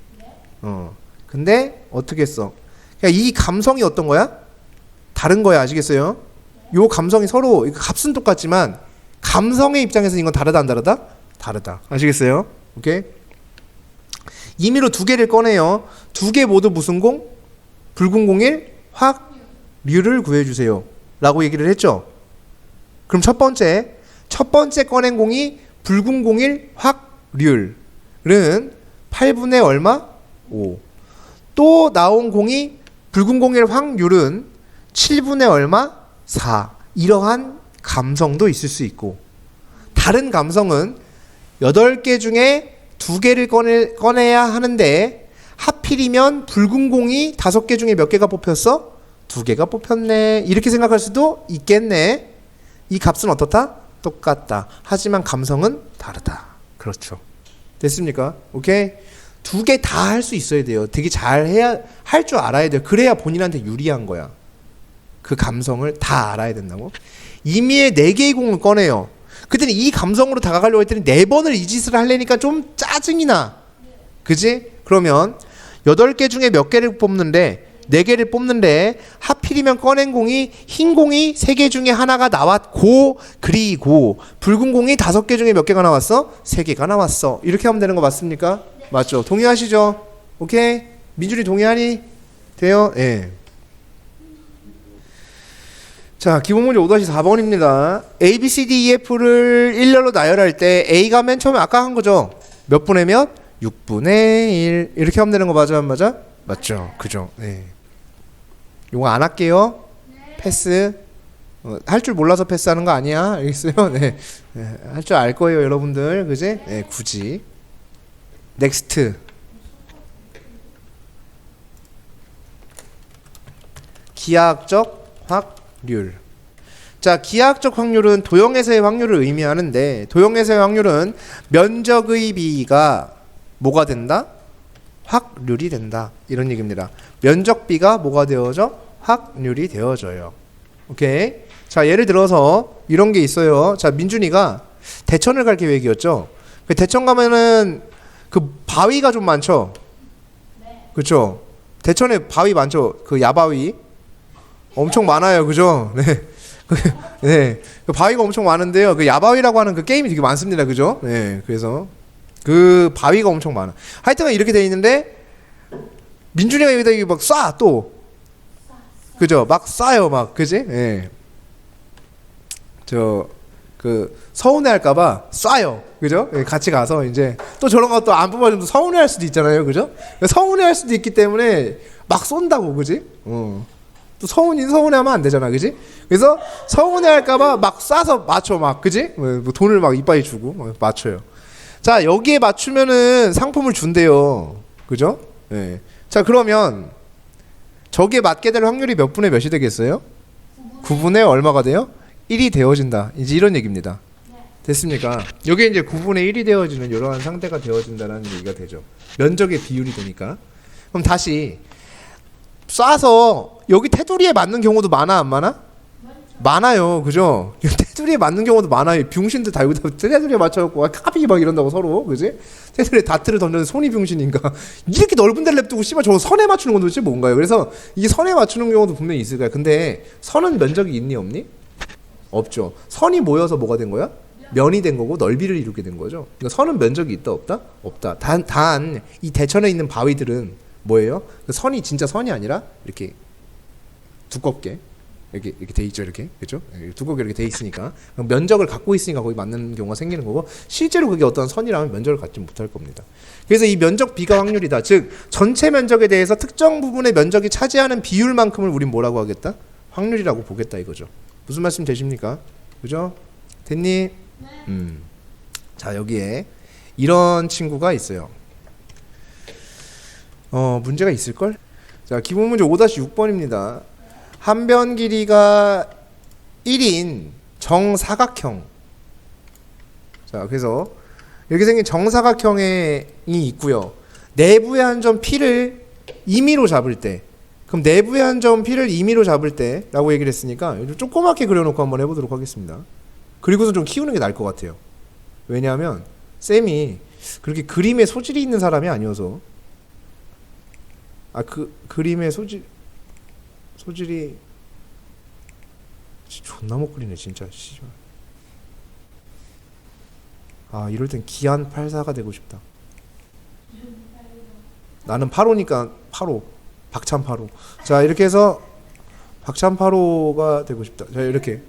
근데 어떻게 했어? 그러니까 이 감성이 어떤 거야? 다른 거야. 아시겠어요? 요 감성이 서로 값은 똑같지만 감성의 입장에서 이건 다르다 안 다르다? 다르다. 아시겠어요? 오케이? 임의로 두 개를 꺼내요. 두 개 모두 무슨 공? 붉은 공일 확률을 구해주세요. 라고 얘기를 했죠. 그럼 첫 번째 꺼낸 공이 붉은 공일 확률은 8분의 얼마? 5. 또 나온 공이 붉은 공일 확률은 7분의 얼마? 4. 이러한 감성도 있을 수 있고, 다른 감성은 8개 중에 2개를 꺼내야 하는데 하필이면 붉은 공이 5개 중에 몇 개가 뽑혔어? 2개가 뽑혔네. 이렇게 생각할 수도 있겠네. 이 값은 어떻다? 똑같다. 하지만 감성은 다르다. 그렇죠. 됐습니까? 오케이? 2개 다 할 수 있어야 돼요. 되게 잘 해야, 할 줄 알아야 돼요. 그래야 본인한테 유리한 거야. 그 감성을 다 알아야 된다고. 임의의 4개의 공을 꺼내요. 그때는 이 감성으로 다가가려고 했더니 4번을 이 짓을 하려니까 좀 짜증이 나. 그지? 그러면 8개 중에 몇 개를 뽑는데, 4개를 뽑는데 하필이면 꺼낸 공이 흰 공이 3개 중에 하나가 나왔고, 그리고 붉은 공이 5개 중에 몇 개가 나왔어? 3개가 나왔어. 이렇게 하면 되는 거 맞습니까? 네. 맞죠? 동의하시죠? 오케이? 민준이 동의하니? 돼요? 예. 네. 자, 기본 문제 5-4번입니다. A, B, C, D, E, F를 일렬로 나열할 때 A가 맨 처음에 아까 한 거죠? 몇 분의 몇? 6분의 1. 이렇게 하면 되는 거 맞아, 안 맞아? 맞죠? 그죠? 네. 이거 안 할게요. 패스. 할 줄 몰라서 패스하는 거 아니야. 알겠어요? 네. 네. 할 줄 알 거예요, 여러분들. 그지? 네, 굳이. 넥스트. 기하학적 확률. 자, 기하학적 확률은 도형에서의 확률을 의미하는데, 도형에서의 확률은 면적의 비가 뭐가 된다? 확률이 된다. 이런 얘기입니다. 면적 비가 뭐가 되어져? 확률이 되어져요. 오케이? 자, 예를 들어서 이런 게 있어요. 자, 민준이가 대천을 갈 계획이었죠. 대천 가면은 그 바위가 좀 많죠. 그렇죠? 대천에 바위 많죠. 그 야바위 엄청 많아요. 그죠? 네. 네. 그 바위가 엄청 많은데요. 그 야바위라고 하는 그 게임이 되게 많습니다. 그죠? 네. 그래서 그 바위가 엄청 많아. 하여튼 이렇게 돼 있는데 민준이가 여기다 막 쏴 또. 그죠? 막 쏴요. 막. 그지? 예. 그 서운해할까봐 쏴요. 그죠? 예, 같이 가서 이제 또 저런 거 또 안 뽑아주면 서운해할 수도 있잖아요. 그죠? 서운해할 수도 있기 때문에 막 쏜다고. 그지? 또 서운해하면 안 되잖아. 그지? 그래서 서운해할까봐 막 쏴서 맞춰. 막. 그지? 뭐 돈을 막 이빠이 주고 막 맞춰요. 자, 여기에 맞추면은 상품을 준대요. 그죠? 예. 자, 그러면 저기에 맞게 될 확률이 몇 분의 몇이 되겠어요? 9분의 얼마가 돼요? 1이 되어진다. 이제 이런 얘기입니다. 됐습니까? 여기에 이제 9분의 1이 되어지는 이러한 상태가 되어진다는 얘기가 되죠. 면적의 비율이 되니까. 그럼 다시 쏴서 여기 테두리에 맞는 경우도 많아, 안 많아? 많아요. 그죠? 테두리에 맞는 경우도 많아요. 병신들 다 여기다 테두리에 맞춰갖고 카피 막 이런다고 서로. 그지? 테두리에 다트를 던져서 손이 병신인가. 이렇게 넓은 데를 냅두고 씨발 저거 선에 맞추는 건 도대체 뭔가요? 그래서 이게 선에 맞추는 경우도 분명히 있을 거야. 근데 선은 면적이 있니 없니? 없죠. 선이 모여서 뭐가 된 거야? 면이 된 거고 넓이를 이루게 된 거죠. 그러니까 선은 면적이 있다 없다? 없다. 단 이 대천에 있는 바위들은 뭐예요? 그 선이 진짜 선이 아니라 이렇게 두껍게 이렇게 돼 있죠. 이렇게. 그렇죠? 두껍게 이렇게 돼 있으니까 면적을 갖고 있으니까 거기 맞는 경우가 생기는 거고, 실제로 그게 어떤 선이라면 면적을 갖지 못할 겁니다. 그래서 이 면적 비가 확률이다. 즉 전체 면적에 대해서 특정 부분의 면적이 차지하는 비율만큼을 우린 뭐라고 하겠다? 확률이라고 보겠다 이거죠. 무슨 말씀 되십니까? 그죠? 됐니? 네. 자, 여기에 이런 친구가 있어요. 문제가 있을걸? 자, 기본 문제 5-6번입니다. 한 변 길이가 1인 정사각형. 자, 그래서 이렇게 생긴 정사각형이 있고요. 내부의 한 점 P를 임의로 잡을 때, 그럼 내부의 한 점 P를 임의로 잡을 때 라고 얘기를 했으니까 조그맣게 그려놓고 한번 해보도록 하겠습니다. 그리고서 좀 키우는 게 나을 것 같아요. 왜냐하면 쌤이 그렇게 그림에 소질이 있는 사람이 아니어서. 그림에 소질이 존나 못 그리네 진짜. 씨발. 이럴 땐 기안 84가 되고 싶다. 나는 8호니까 8호. 박찬 8호. 자, 이렇게 해서 박찬 8호가 되고 싶다. 자, 이렇게.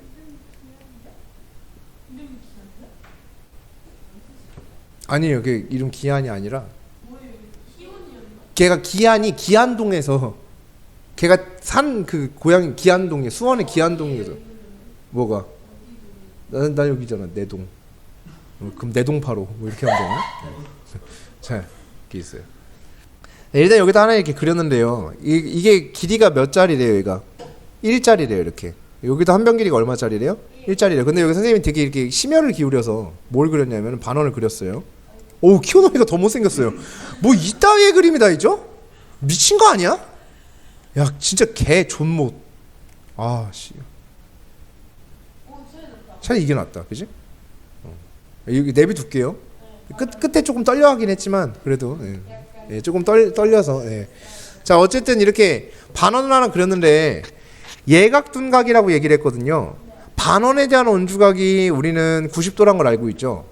아니에요. 그 이름 기안이 아니라 걔가 기안이 기안동에서 걔가 산 그 고향이 기안동에 수원의 기안동에서 뭐가 난 여기잖아 내동. 그럼 내동 8호 뭐 이렇게 하면 되나? 자, 이렇게 있어요. 일단 여기다 하나 이렇게 그렸는데요. 이게 길이가 몇 짜리래요? 얘가 1짜리래요. 이렇게. 여기도 한 변 길이가 얼마짜리래요? 1짜리래요. 근데 여기 선생님이 되게 이렇게 심혈을 기울여서 뭘 그렸냐면 반원을 그렸어요. 오, 키워놓으니까 더 못생겼어요. 뭐 이따위의 그림이 다 있죠? 미친 거 아니야? 야, 진짜 개 존못. 씨. 차라리 이게 낫다, 그지? 여기 내비둘게요. 끝에 조금 떨려하긴 했지만 그래도 조금 떨려서. 자, 어쨌든 이렇게 반원을 하나 그렸는데 예각둔각이라고 얘기를 했거든요. 반원에 대한 원주각이 우리는 90도란 걸 알고 있죠.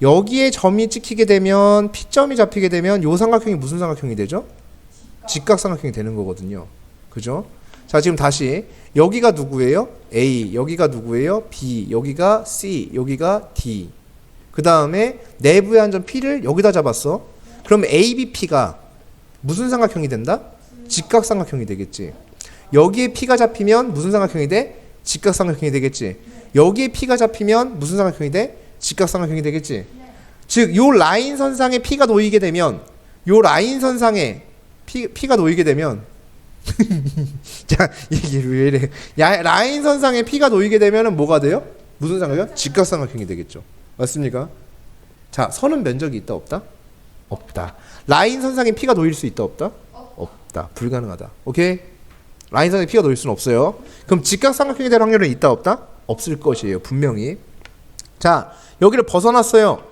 여기에 점이 찍히게 되면 P점이 잡히게 되면 요 삼각형이 무슨 삼각형이 되죠? 직각삼각형이 되는 거거든요. 그죠? 자, 지금 다시 여기가 누구예요? A, 여기가 누구예요? B, 여기가 C, 여기가 D. 그 다음에 내부의 한 점 P를 여기다 잡았어. 그럼 ABP가 무슨 삼각형이 된다? 직각삼각형이 되겠지. 여기에 P가 잡히면 무슨 삼각형이 돼? 직각삼각형이 되겠지. 여기에 P가 잡히면 무슨 삼각형이 돼? 직각삼각형이 되겠지. 즉, 요 라인 선상에 P가 놓이게 되면 요 라인 선상에 P가 놓이게 되면 자, 이게 왜 이래? 라인 선상에 P가 놓이게 되면은 뭐가 돼요? 무슨 삼각형? 직각삼각형이 되겠죠. 맞습니까? 자, 선은 면적이 있다 없다? 없다. 라인 선상에 P가 놓일 수 있다 없다? 없다. 불가능하다. 오케이? 라인 선상에 P가 놓일 수는 없어요. 그럼 직각삼각형이 될 확률은 있다 없다? 없을 것이에요. 분명히. 자, 여기를 벗어났어요.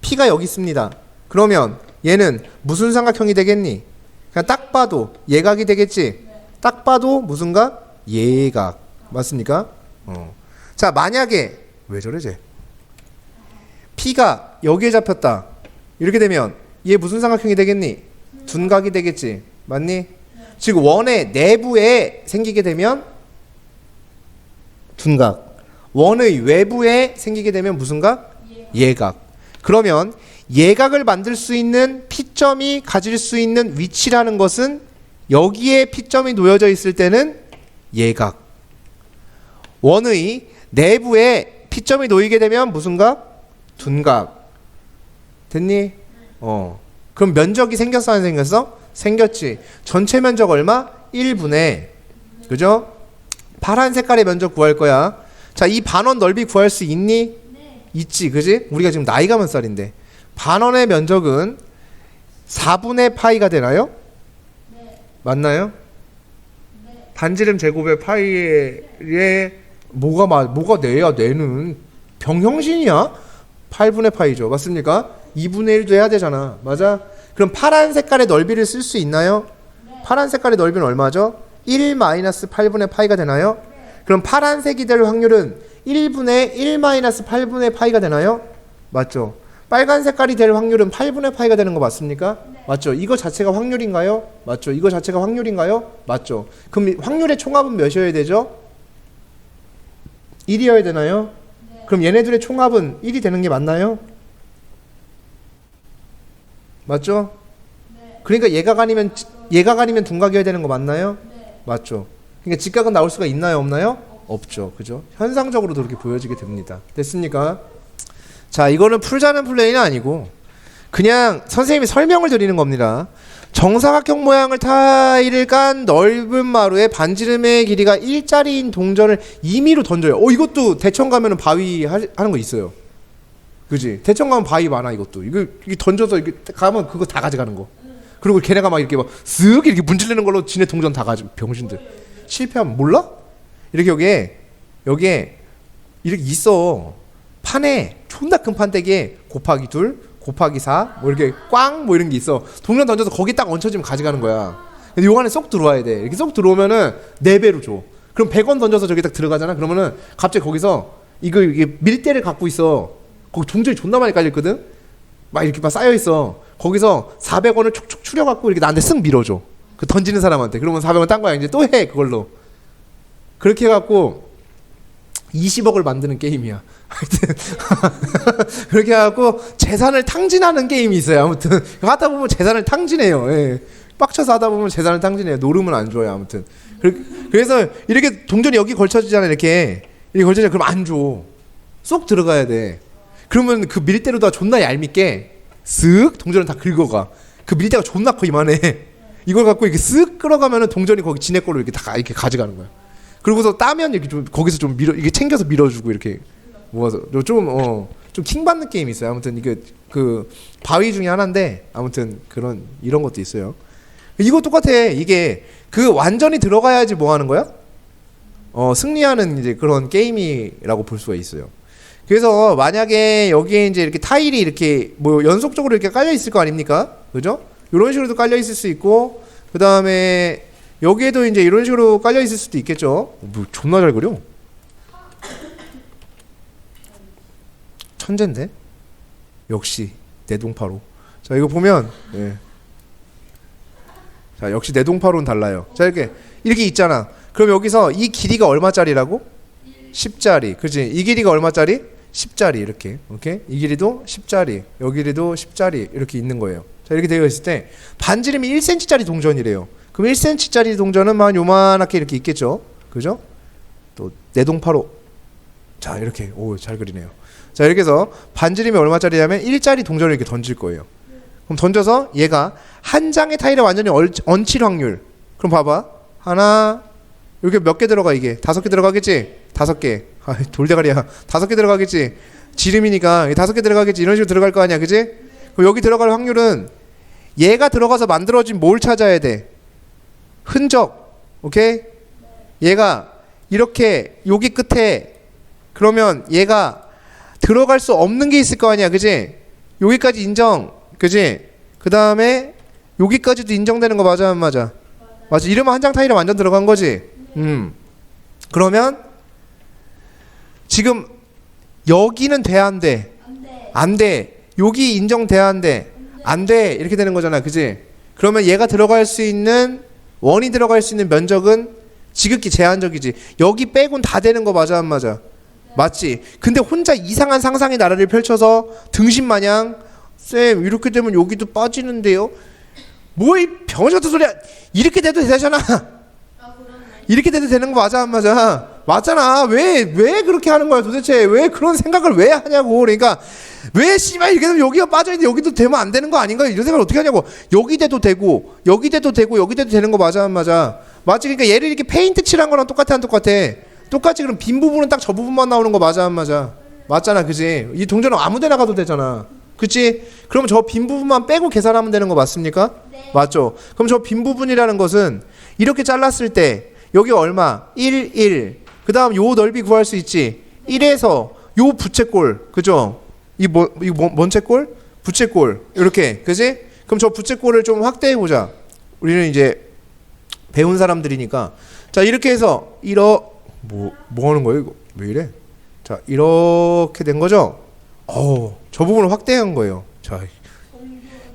P가 여기 있습니다. 그러면 얘는 무슨 삼각형이 되겠니? 그냥 딱 봐도 예각이 되겠지. 딱 봐도 무슨 각? 예각. 맞습니까? 자, 만약에 왜 저래 쟤? P가 여기에 잡혔다. 이렇게 되면 얘 무슨 삼각형이 되겠니? 둔각이 되겠지. 맞니? 즉 원의 내부에 생기게 되면 둔각. 원의 외부에 생기게 되면 무슨 각? 예각. 그러면 예각을 만들 수 있는 P점이 가질 수 있는 위치라는 것은 여기에 P점이 놓여져 있을 때는 예각. 원의 내부에 P점이 놓이게 되면 무슨 각? 둔각. 됐니? 그럼 면적이 생겼어 안 생겼어? 생겼지. 전체 면적 얼마? 1분의. 그죠? 파란 색깔의 면적 구할 거야. 자, 이 반원 넓이 구할 수 있니? 있지. 그지? 우리가 지금 나이가 몇 살인데. 반원의 면적은 4분의 파이가 되나요? 맞나요? 반지름 제곱의 파이에 뭐가 내야 내는 병형신이야? 8분의 파이죠. 맞습니까? 2분의 1도 해야 되잖아. 맞아? 그럼 파란 색깔의 넓이를 쓸 수 있나요? 파란 색깔의 넓이는 얼마죠? 1-8분의 파이가 되나요? 그럼 파란색이 될 확률은 1분의 1-8분의 파이가 되나요? 맞죠? 빨간 색깔이 될 확률은 8분의 파이가 되는 거 맞습니까? 맞죠? 이거 자체가 확률인가요? 맞죠? 이거 자체가 확률인가요? 맞죠? 그럼 확률의 총합은 몇이어야 되죠? 1이어야 되나요? 그럼 얘네들의 총합은 1이 되는 게 맞나요? 맞죠? 그러니까 예각 아니면 둔각이어야 되는 거 맞나요? 맞죠? 그러니까 직각은 나올 수가 있나요? 없나요? 없죠. 그죠? 현상적으로도 그렇게 보여지게 됩니다. 됐습니까? 자, 이거는 풀자는 플레이는 아니고 그냥 선생님이 설명을 드리는 겁니다. 정사각형 모양을 타일을 깐 넓은 마루에 반지름의 길이가 1짜리인 동전을 임의로 던져요. 이것도 대천 가면은 바위 하는 거 있어요. 그지? 대천 가면 바위 많아 이것도. 이게 던져서 이게 가면 그거 다 가져가는 거. 그리고 걔네가 막 이렇게 막 쓱 이렇게 문질르는 걸로 지네 동전 다 가지고 병신들. 실패하면 몰라? 이렇게 여기에 이렇게 있어. 판에 존나 큰 판때기에 곱하기 2, 곱하기 4, 뭐 이렇게 꽝 뭐 이런 게 있어. 동전 던져서 거기 딱 얹혀지면 가져가는 거야. 근데 요 안에 쏙 들어와야 돼. 이렇게 쏙 들어오면은 4배로 줘. 그럼 100원 던져서 저기 딱 들어가잖아. 그러면은 갑자기 거기서 이게 밀대를 갖고 있어. 거기 동전이 존나 많이 깔려있거든. 막 이렇게 막 쌓여 있어. 거기서 400원을 촉촉 추려갖고 이렇게 나한테 쓱 밀어줘. 그 던지는 사람한테. 그러면 400원 딴 거야. 이제 또 해 그걸로. 그렇게 해갖고 20억을 만드는 게임이야. 하여튼 그렇게 해갖고 재산을 탕진하는 게임이 있어요. 아무튼 하다 보면 재산을 탕진해요. 예. 빡쳐서 하다 보면 재산을 탕진해요. 노름은 안 줘요. 아무튼 그래서 이렇게 동전이 여기 걸쳐지잖아. 이렇게 걸쳐져. 그럼 안 줘. 쏙 들어가야 돼. 그러면 그 밀대로다 존나 얄밉게 쓱 동전을 다 긁어가. 그 밀대가 존나 커 이만해. 이걸 갖고 이렇게 쓱 끌어가면은 동전이 거기 지네 걸로 이렇게 다 이렇게 가져가는 거야. 그러고서 따면 이렇게 좀 거기서 좀 밀어 이게 챙겨서 밀어주고 이렇게 모아서 좀 킹 받는 게임이 있어요. 아무튼 이게 그 바위 중에 하나인데 아무튼 이런 것도 있어요. 이거 똑같아. 이게 그 완전히 들어가야지 뭐 하는 거야? 승리하는 이제 그런 게임이라고 볼 수가 있어요. 그래서 만약에 여기에 이제 이렇게 타일이 이렇게 뭐 연속적으로 이렇게 깔려 있을 거 아닙니까? 그죠? 이런 식으로도 깔려 있을 수 있고, 그 다음에 여기에도 이제 이런 식으로 깔려 있을 수도 있겠죠. 뭐 존나 잘 그려. 천재인데? 역시 내동파로. 자 이거 보면 예. 자 역시 내동파로는 달라요. 자 이렇게 있잖아. 그럼 여기서 이 길이가 얼마짜리라고? 10짜리. 그렇지? 이 길이가 얼마짜리? 10짜리. 이렇게. 오케이? 이 길이도 10짜리. 여 길이도 10짜리. 이렇게 있는 거예요. 자 이렇게 되어 있을 때 반지름이 1cm짜리 동전이래요. 그럼 1cm짜리 동전은 한 요만하게 이렇게 있겠죠. 그죠? 또 내동파로. 자 이렇게. 오 잘 그리네요. 자 이렇게 해서 반지름이 얼마짜리냐면 1짜리 동전을 이렇게 던질 거예요. 그럼 던져서 얘가 한 장의 타일에 완전히 얹힐 확률. 그럼 봐봐. 하나 여기 몇 개 들어가 이게? 5개 들어가겠지? 5개. 아 돌대가리야. 5개 들어가겠지? 지름이니까 5개 들어가겠지? 이런 식으로 들어갈 거 아니야. 그지? 그럼 여기 들어갈 확률은 얘가 들어가서 만들어진 뭘 찾아야 돼? 흔적. 오케이? 얘가 이렇게 여기 끝에 그러면 얘가 들어갈 수 없는 게 있을 거 아니야. 그지? 여기까지 인정. 그지? 그 다음에 여기까지도 인정되는 거 맞아 안 맞아? 맞아. 이러면 한 장 타일에 완전 들어간 거지. 그러면 지금 여기는 돼 안 돼? 안 돼. 여기 인정돼야 안 돼? 안 돼. 이렇게 되는 거잖아. 그지? 그러면 얘가 들어갈 수 있는 원이 들어갈 수 있는 면적은 지극히 제한적이지. 여기 빼곤 다 되는 거 맞아 안 맞아? 맞지? 근데 혼자 이상한 상상의 나라를 펼쳐서 등신마냥 쌤 이렇게 되면 여기도 빠지는데요? 뭐 이 병원 같은 소리야. 이렇게 돼도 되잖아. 이렇게 돼도 되는 거 맞아 안 맞아? 맞잖아. 왜 그렇게 하는 거야 도대체? 왜 그런 생각을 왜 하냐고. 그러니까 왜 씨발 이렇게 되면 여기가 빠져있는데 여기도 되면 안 되는 거 아닌가? 이런 생각을 어떻게 하냐고. 여기 돼도 되고 여기 돼도 되고 여기 돼도 되는 거 맞아 안 맞아? 맞지? 그러니까 얘를 이렇게 페인트 칠한 거랑 똑같아 안 똑같아? 똑같이. 그럼 빈 부분은 딱 저 부분만 나오는 거 맞아 안 맞아? 맞잖아. 그지? 이 동전은 아무 데나 가도 되잖아. 그치? 그럼 저 빈 부분만 빼고 계산하면 되는 거 맞습니까? 네. 맞죠? 그럼 저 빈 부분이라는 것은 이렇게 잘랐을 때 여기 얼마? 1, 1. 그 다음 요 넓이 구할 수 있지? 1에서 요 부채꼴. 그죠? 이거 뭔 채꼴? 부채꼴. 이렇게. 그지? 그럼 저 부채꼴을 좀 확대해보자. 우리는 이제 배운 사람들이니까. 자, 이렇게 해서 뭐 하는 거예요? 이거 왜 이래? 자, 이렇게 된 거죠? 저 부분을 확대한 거예요. 자,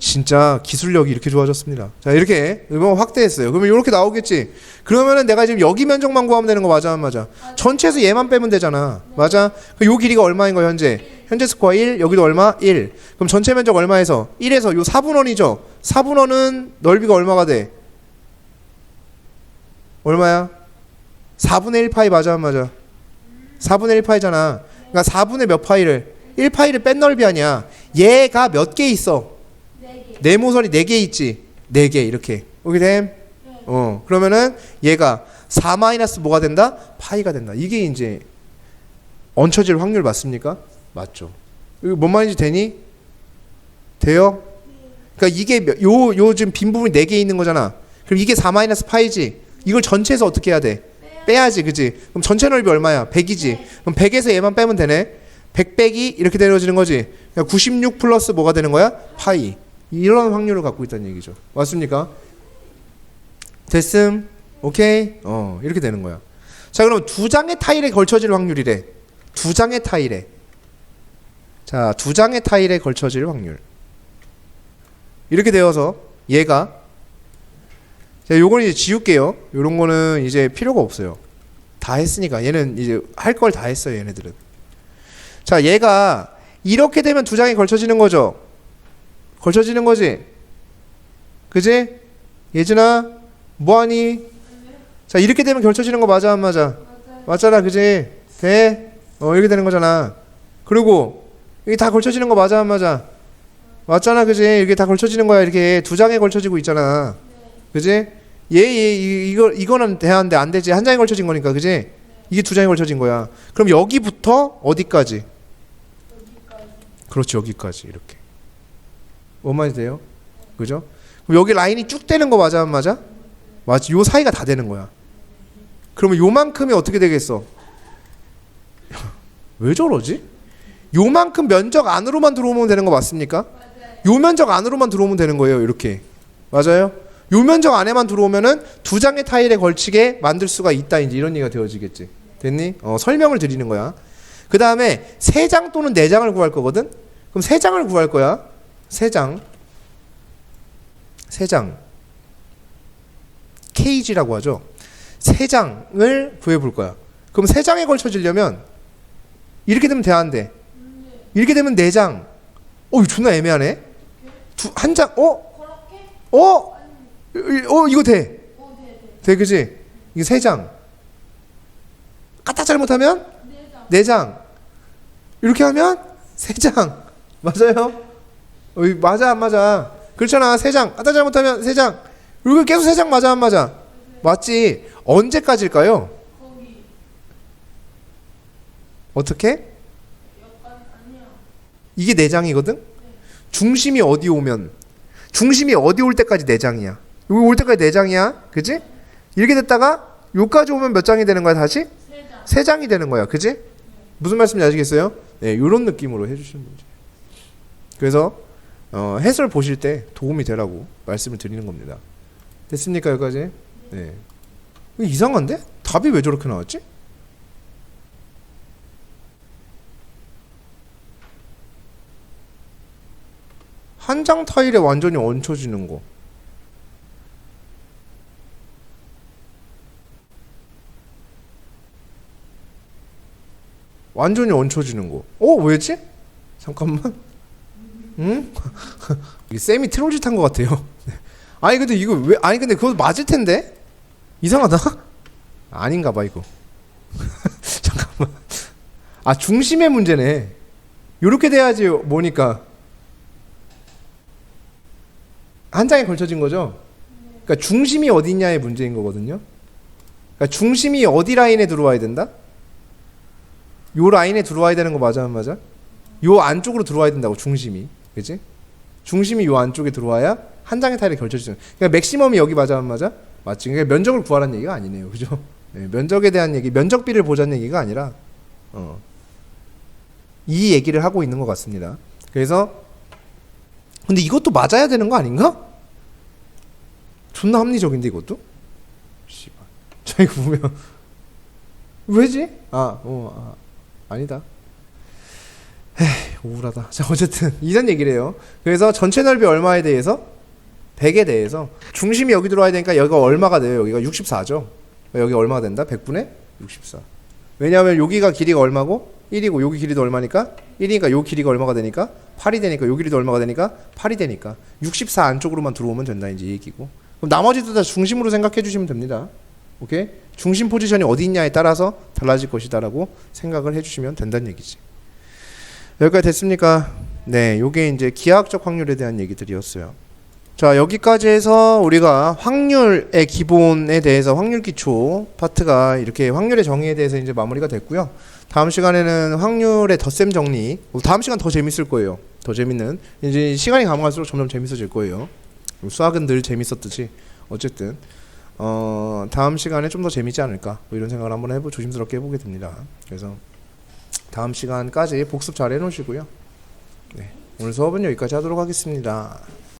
진짜 기술력이 이렇게 좋아졌습니다. 자, 이렇게 확대했어요. 그러면 이렇게 나오겠지. 그러면은 내가 지금 여기 면적만 구하면 되는 거 맞아 안 맞아? 전체에서 얘만 빼면 되잖아. 맞아? 요 길이가 얼마인 거야 현재? 현재 스코어 1, 여기도 얼마? 1. 그럼 전체 면적 얼마에서? 1에서 요 4분원이죠. 4분원은 넓이가 얼마가 돼? 얼마야? 4분의 1 파이 맞아 안 맞아? 4분의 1 파이잖아. 그러니까 4분의 몇 파이를? 1 파이를 뺀 넓이 아니야. 얘가 몇 개 있어? 네모선이 4개 있지. 4개 이렇게. 오케이 됨? 그러면은 얘가 4 마이너스 뭐가 된다? 파이가 된다. 이게 이제 얹혀질 확률 맞습니까? 맞죠. 이거 뭔 말인지 되니? 돼요? 그러니까 이게 요 지금 빈 부분이 4개 있는 거잖아. 그럼 이게 4 마이너스 파이지. 이걸 전체에서 어떻게 해야 돼? 빼야지. 그지? 그럼 전체 넓이 얼마야? 100이지. 그럼 100에서 얘만 빼면 되네. 100 빼기 이렇게 내려지는 거지. 96 플러스 뭐가 되는 거야? 파이. 이런 확률을 갖고 있다는 얘기죠. 맞습니까? 됐음? 오케이? 이렇게 되는 거야. 자, 그럼 두 장의 타일에 걸쳐질 확률이래. 두 장의 타일에. 자, 두 장의 타일에 걸쳐질 확률. 이렇게 되어서 얘가, 자, 요거는 이제 지울게요. 요런 거는 이제 필요가 없어요. 다 했으니까. 얘는 이제 할 걸 다 했어요, 얘네들은. 자, 얘가 이렇게 되면 두 장이 걸쳐지는 거죠. 걸쳐지는 거지. 그지? 예진아, 뭐하니? 자, 이렇게 되면 걸쳐지는 거 맞아, 안 맞아? 맞잖아, 그지? 돼? 이렇게 되는 거잖아. 그리고 이게 다 걸쳐지는 거 맞아, 안 맞아? 맞잖아, 그지? 이게 다 걸쳐지는 거야. 이렇게 두 장에 걸쳐지고 있잖아. 그지? 이거는 돼야하는데 안 되지. 한 장에 걸쳐진 거니까, 그지? 이게 두 장에 걸쳐진 거야. 그럼 여기부터 어디까지? 그렇지, 여기까지 이렇게. 뭔 말이 돼요? 그죠? 그럼 여기 라인이 쭉 되는 거 맞아, 안 맞아? 맞지. 요 사이가 다 되는 거야. 그러면 요만큼이 어떻게 되겠어? 왜 저러지? 요만큼 면적 안으로만 들어오면 되는 거 맞습니까? 요 면적 안으로만 들어오면 되는 거예요. 이렇게. 맞아요? 요 면적 안에만 들어오면은 두 장의 타일에 걸치게 만들 수가 있다. 이제 이런 얘기가 되어지겠지. 됐니? 설명을 드리는 거야. 그 다음에 세 장 또는 네 장을 구할 거거든? 그럼 세 장을 구할 거야. 세 장. 세 장. KG라고 하죠. 세 장을 구해볼 거야. 그럼 세 장에 걸쳐지려면 이렇게 되면 돼, 안 돼? 이렇게 되면 네 장. 이거 존나 애매하네. 한 장, 이거 돼. 돼, 그지? 이게 세 장. 까딱 잘못하면 네 장. 이렇게 하면 세 장. 맞아요? 맞아, 안 맞아? 그렇잖아. 세 장. 까딱 잘못하면 세 장. 이거 계속 세 장 맞아, 안 맞아? 맞지? 언제까지일까요? 어떻게? 이게 네 장이거든? 중심이 어디 오면, 중심이 어디 올 때까지 네 장이야. 여기 올 때까지 네 장이야. 그지? 이렇게 됐다가 여기까지 오면 몇 장이 되는 거야, 다시? 세 장이 되는 거야. 그지? 무슨 말씀인지 아시겠어요? 네, 이런 느낌으로 해주시는 거죠. 그래서 해설 보실 때 도움이 되라고 말씀을 드리는 겁니다. 됐습니까, 여기까지? 네. 이상한데? 답이 왜 저렇게 나왔지? 한 장 타일에 완전히 얹혀지는 거. 완전히 얹혀지는 거. 왜지? 잠깐만. 응? 이게 쌤이 트롤짓 한 것 같아요. 아니 근데 이거 왜? 아니 근데 그거 맞을 텐데? 이상하다. 아닌가 봐 이거. 잠깐만. 중심의 문제네. 요렇게 돼야지 뭐니까. 한 장에 걸쳐진 거죠? 그러니까 중심이 어디 있냐의 문제인 거거든요. 그러니까 중심이 어디 라인에 들어와야 된다? 요 라인에 들어와야 되는 거 맞아, 안 맞아? 요 안쪽으로 들어와야 된다고, 중심이. 그치? 중심이 요 안쪽에 들어와야 한 장의 타일에 걸쳐지죠. 그러니까 맥시멈이 여기 맞아, 안 맞아? 맞지? 그러니까 면적을 구하라는 얘기가 아니네요. 그죠? 네, 면적에 대한 얘기, 면적비를 보자는 얘기가 아니라, 이 얘기를 하고 있는 것 같습니다. 그래서, 근데 이것도 맞아야 되는 거 아닌가? 존나 합리적인데, 이것도? 씨발. 자, 이거 보면. 왜지? 아니다. 우울하다. 자, 어쨌든 이런 얘기를 해요. 그래서 전체 넓이 얼마에 대해서? 100에 대해서 중심이 여기 들어와야 되니까 여기가 얼마가 돼요? 여기가 64죠. 여기 얼마가 된다? 100분의 64. 왜냐하면 여기가 길이가 얼마고? 1이고 여기 길이도 얼마니까? 1이니까 여기 길이가 얼마가 되니까? 8이 되니까 여기 길이도 얼마가 되니까? 8이 되니까 64 안쪽으로만 들어오면 된다 이제 얘기고. 그럼 나머지도 다 중심으로 생각해 주시면 됩니다. 오케이? 중심 포지션이 어디 있냐에 따라서 달라질 것이다라고 생각을 해주시면 된다는 얘기지. 여기까지 됐습니까? 네, 요게 이제 기하학적 확률에 대한 얘기들이었어요. 자, 여기까지 해서 우리가 확률의 기본에 대해서 확률 기초 파트가 이렇게 확률의 정의에 대해서 이제 마무리가 됐고요. 다음 시간에는 확률의 덧셈 정리. 다음 시간 더 재밌을 거예요. 더 재밌는. 이제 시간이 가면 갈수록 점점 재밌어질 거예요. 수학은 늘 재밌었듯이 어쨌든 다음 시간에 좀 더 재밌지 않을까 뭐 이런 생각을 한번 조심스럽게 해보게 됩니다. 그래서 다음 시간까지 복습 잘 해놓으시고요. 오늘 수업은 여기까지 하도록 하겠습니다.